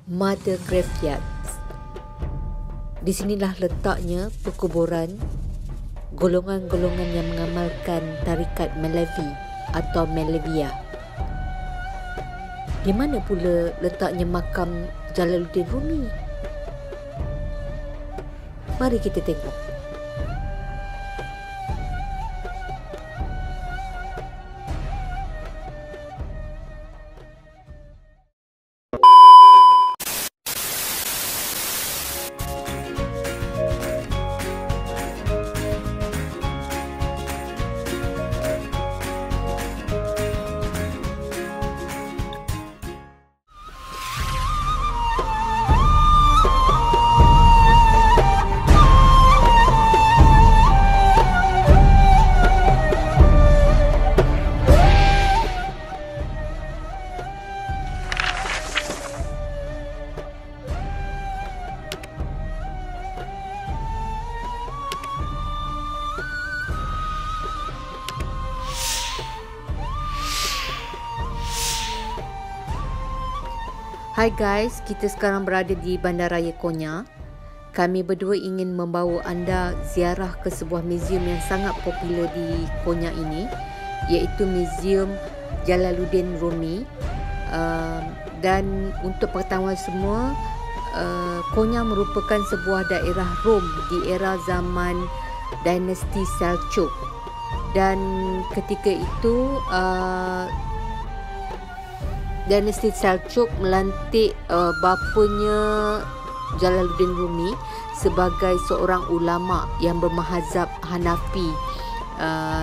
Mother Graveyard. Di sinilah letaknya perkuburan golongan-golongan yang mengamalkan tarikat Malevi atau Malevia. Di mana pula letaknya makam Jalaluddin Rumi? Mari kita tengok. Hai guys, kita sekarang berada di Bandaraya Konya. Kami berdua ingin membawa anda ziarah ke sebuah muzium yang sangat popular di Konya ini, iaitu Muzium Jalaluddin Rumi. Dan untuk pengetahuan semua, Konya merupakan sebuah daerah Rom di era zaman dinasti Seljuk. Dan ketika itu dinasti Seljuk melantik bapanya Jalaluddin Rumi sebagai seorang ulama yang bermahzab Hanafi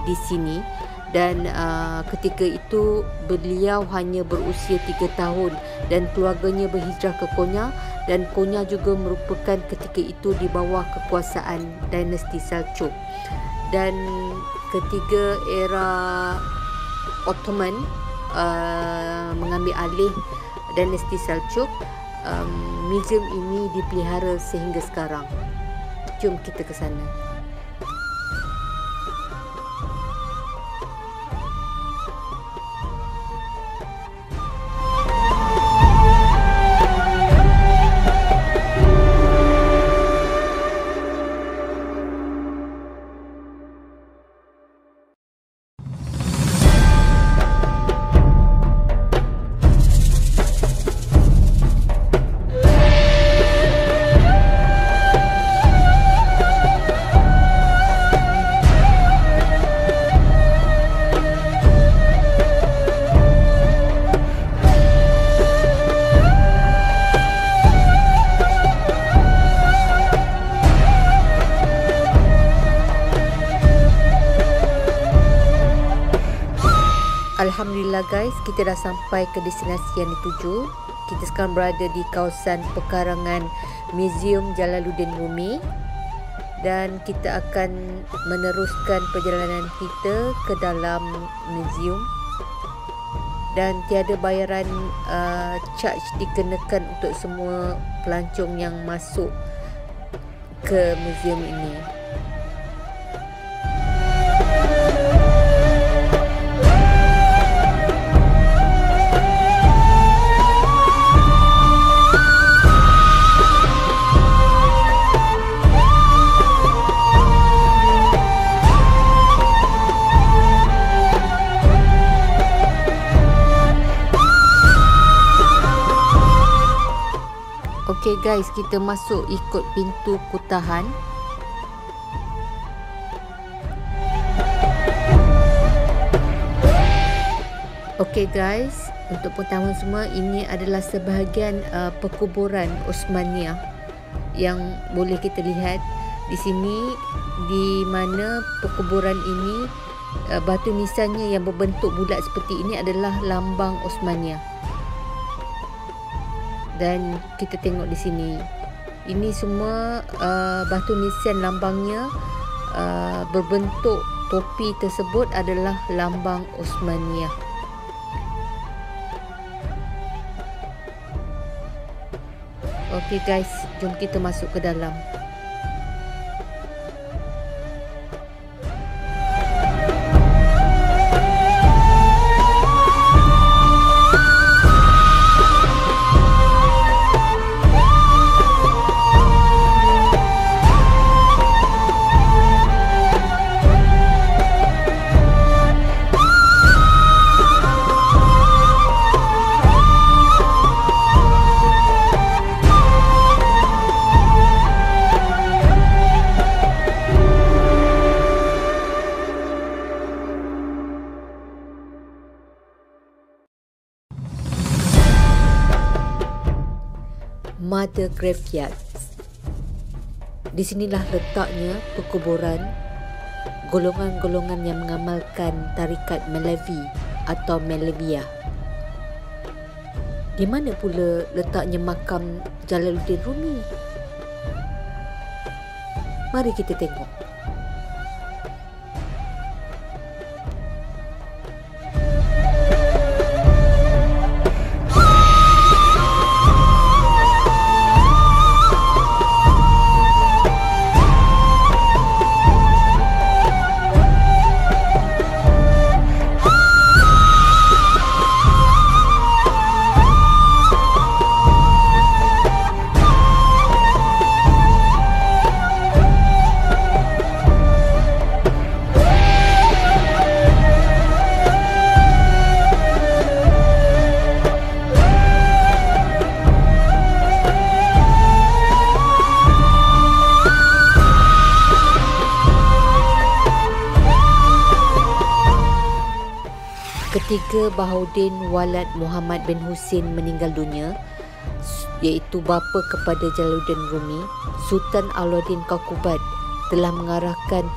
di sini. Dan ketika itu beliau hanya berusia 3 tahun dan keluarganya berhijrah ke Konya, dan Konya juga merupakan ketika itu di bawah kekuasaan dinasti Seljuk. Dan ketika era Ottoman mengambil alih dinasti Seljuk, muzium ini dipelihara sehingga sekarang. Jom kita ke sana. Alhamdulillah guys, kita dah sampai ke destinasi yang dituju. Kita sekarang berada di kawasan pekarangan Muzium Jalaluddin Rumi, dan kita akan meneruskan perjalanan kita ke dalam muzium. Dan tiada bayaran charge dikenakan untuk semua pelancong yang masuk ke muzium ini. Okay guys, kita masuk ikut pintu kutahan. Okay guys, untuk pengetahuan semua, ini adalah sebahagian perkuburan Osmaniyah yang boleh kita lihat di sini, di mana perkuburan ini batu nisannya yang berbentuk bulat seperti ini adalah lambang Osmaniyah. Dan kita tengok di sini, ini semua batu nisan lambangnya berbentuk topi tersebut adalah lambang Osmaniyah. Okey guys, jom kita masuk ke dalam. Mother Graveyard. Di sinilah letaknya perkuburan golongan-golongan yang mengamalkan tarikat Malevi atau Maleviyah. Di mana pula letaknya makam Jalaluddin Rumi? Mari kita tengok. Ketika Bahauddin Walad Muhammad bin Husin meninggal dunia, iaitu bapa kepada Jalaluddin Rumi, Sultan Alauddin Qaqubat telah mengarahkan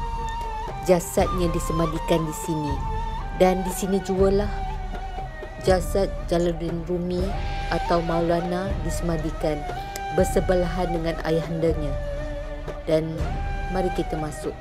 jasadnya disemadikan di sini. Dan di sini jugalah jasad Jalaluddin Rumi atau Maulana disemadikan bersebelahan dengan ayahandanya. Dan mari kita masuk.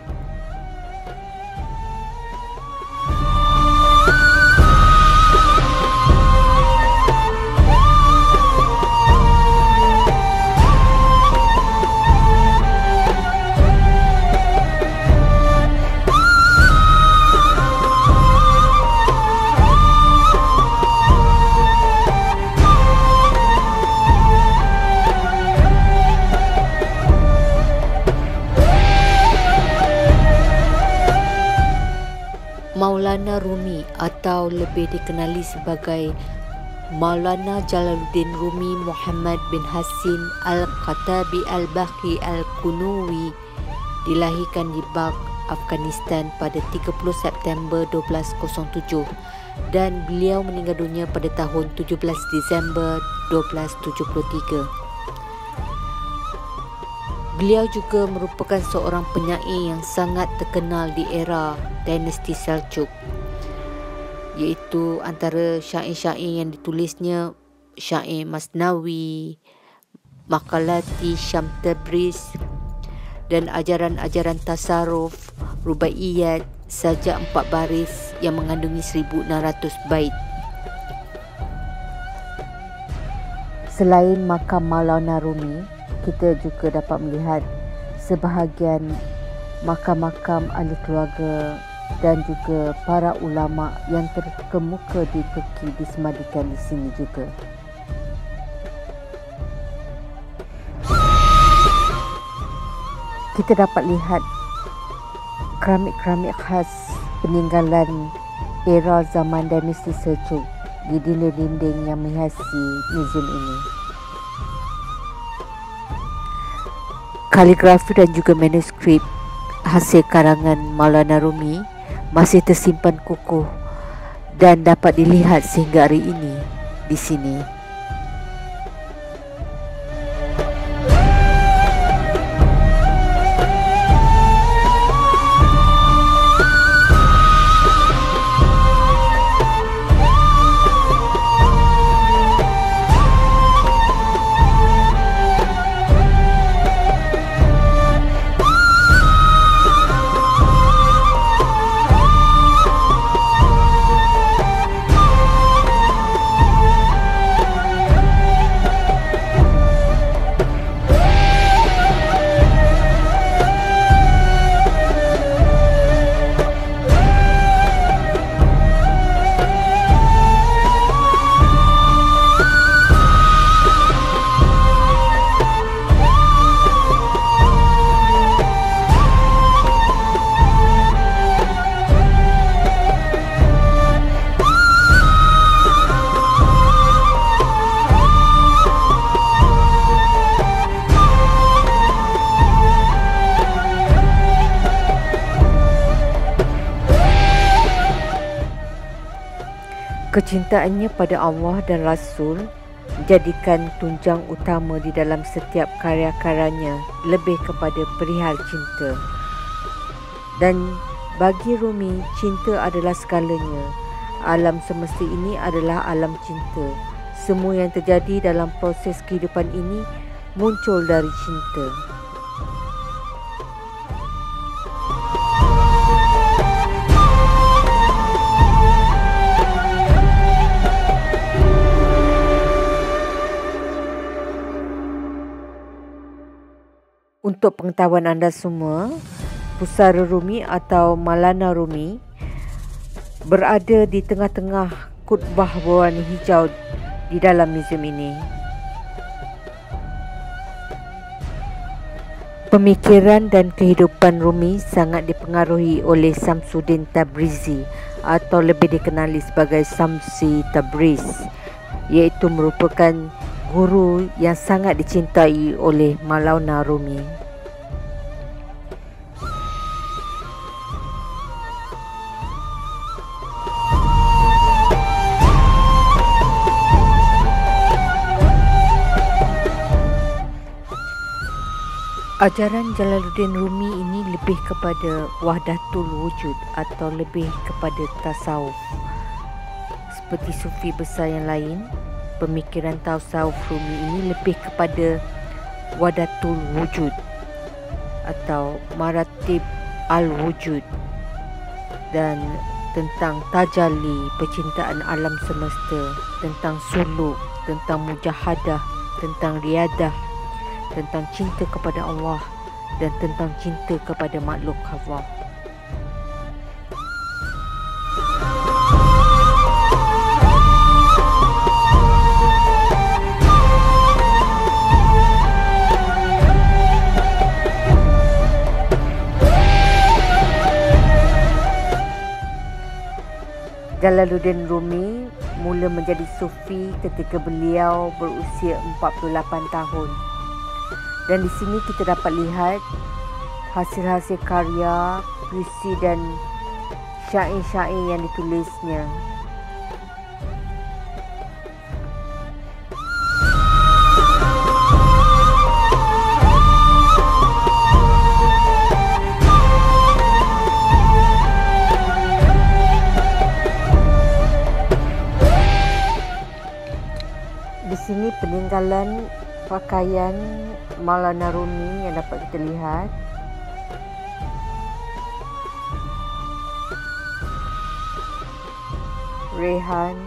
Maulana Rumi atau lebih dikenali sebagai Maulana Jalaluddin Rumi Muhammad bin Hasin Al-Khattabi Al-Baqi Al-Qunawi dilahirkan di Balkh, Afghanistan pada 30 September 1207 dan beliau meninggal dunia pada tahun 17 Disember 1273. Beliau juga merupakan seorang penyair yang sangat terkenal di era dinasti Seljuk, iaitu antara syair-syair yang ditulisnya syair Masnawi, Maqalati Syam Tabriz dan ajaran-ajaran tasarruf, rubaiyat, sajak 4 baris yang mengandungi 1600 bait. Selain makam Maulana Rumi, kita juga dapat melihat sebahagian makam-makam ahli keluarga dan juga para ulama yang terkemuka di Turki disemadikan di sini juga. Kita dapat lihat keramik-keramik khas peninggalan era zaman dinasti Seljuk di dinding-dinding yang menghiasi muzium ini. Kaligrafi dan juga manuskrip hasil karangan Maulana Rumi masih tersimpan kukuh dan dapat dilihat sehingga hari ini di sini. Kecintaannya pada Allah dan Rasul jadikan tunjang utama di dalam setiap karya-karyanya lebih kepada perihal cinta. Dan bagi Rumi, cinta adalah segalanya. Alam semesta ini adalah alam cinta. Semua yang terjadi dalam proses kehidupan ini muncul dari cinta. Untuk pengetahuan anda semua, Pusara Rumi atau Maulana Rumi berada di tengah-tengah kutbah berwarna hijau di dalam muzium ini. Pemikiran dan kehidupan Rumi sangat dipengaruhi oleh Samsuddin Tabrizi atau lebih dikenali sebagai Samsi Tabriz, iaitu merupakan guru yang sangat dicintai oleh Maulana Rumi. Ajaran Jalaluddin Rumi ini lebih kepada wahdatul wujud atau lebih kepada tasawuf. Seperti sufi besar yang lain, pemikiran tasawuf Rumi ini lebih kepada wahdatul wujud atau maratib al-wujud dan tentang tajalli, percintaan alam semesta, tentang suluk, tentang mujahadah, tentang riadah, tentang cinta kepada Allah dan tentang cinta kepada makhluk Allah. Jalaluddin Rumi mula menjadi sufi ketika beliau berusia 48 tahun. Dan di sini kita dapat lihat hasil-hasil karya, puisi dan syair-syair yang ditulisnya. Di sini peninggalan pakaian Maulana Rumi yang dapat kita lihat. Rehan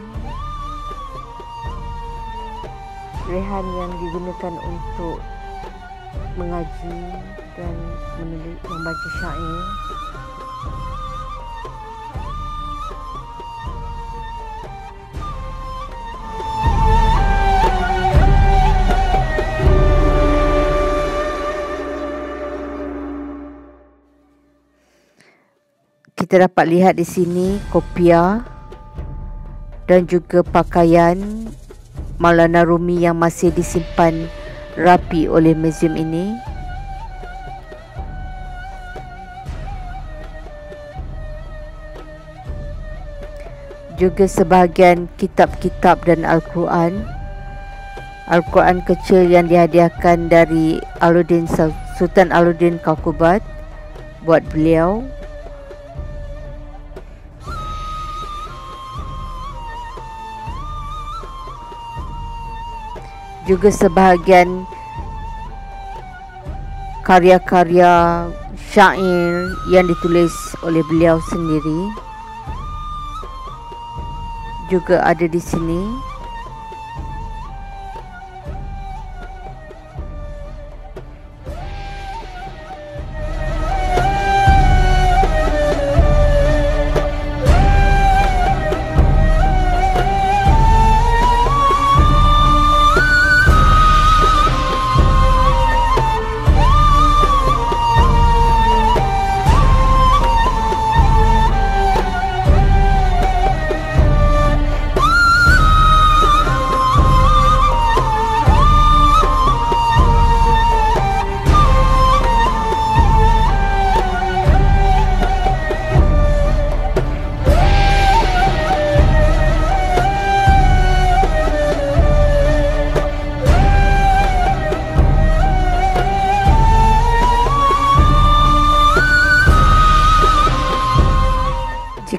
yang digunakan untuk mengaji dan membaca syair. Kita dapat lihat di sini kopiah dan juga pakaian Maulana Rumi yang masih disimpan rapi oleh muzium ini. Juga sebahagian kitab-kitab dan Al-Quran kecil yang dihadiahkan dari Sultan Alauddin Kaukubat buat beliau. Juga sebahagian karya-karya syair yang ditulis oleh beliau sendiri juga ada di sini.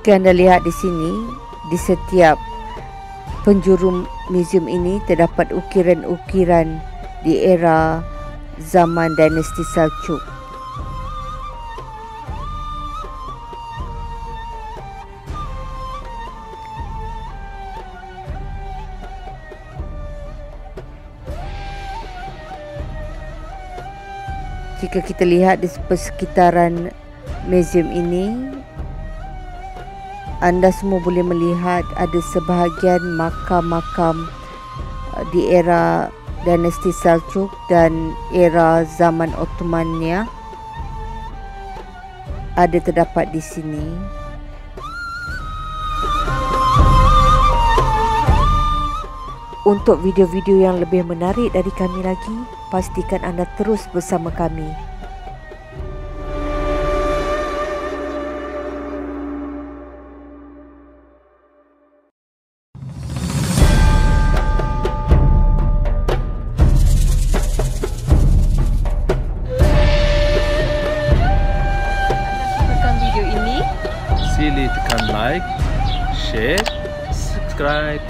Jika anda lihat di sini, di setiap penjuru muzium ini terdapat ukiran-ukiran di era zaman dinasti Seljuk. Jika kita lihat di persekitaran muzium ini, anda semua boleh melihat ada sebahagian makam-makam di era dinasti Seljuk dan era zaman Ottomania ada terdapat di sini. Untuk video-video yang lebih menarik dari kami lagi, pastikan anda terus bersama kami. Sukakan video ini? Sila tekan like, share, subscribe.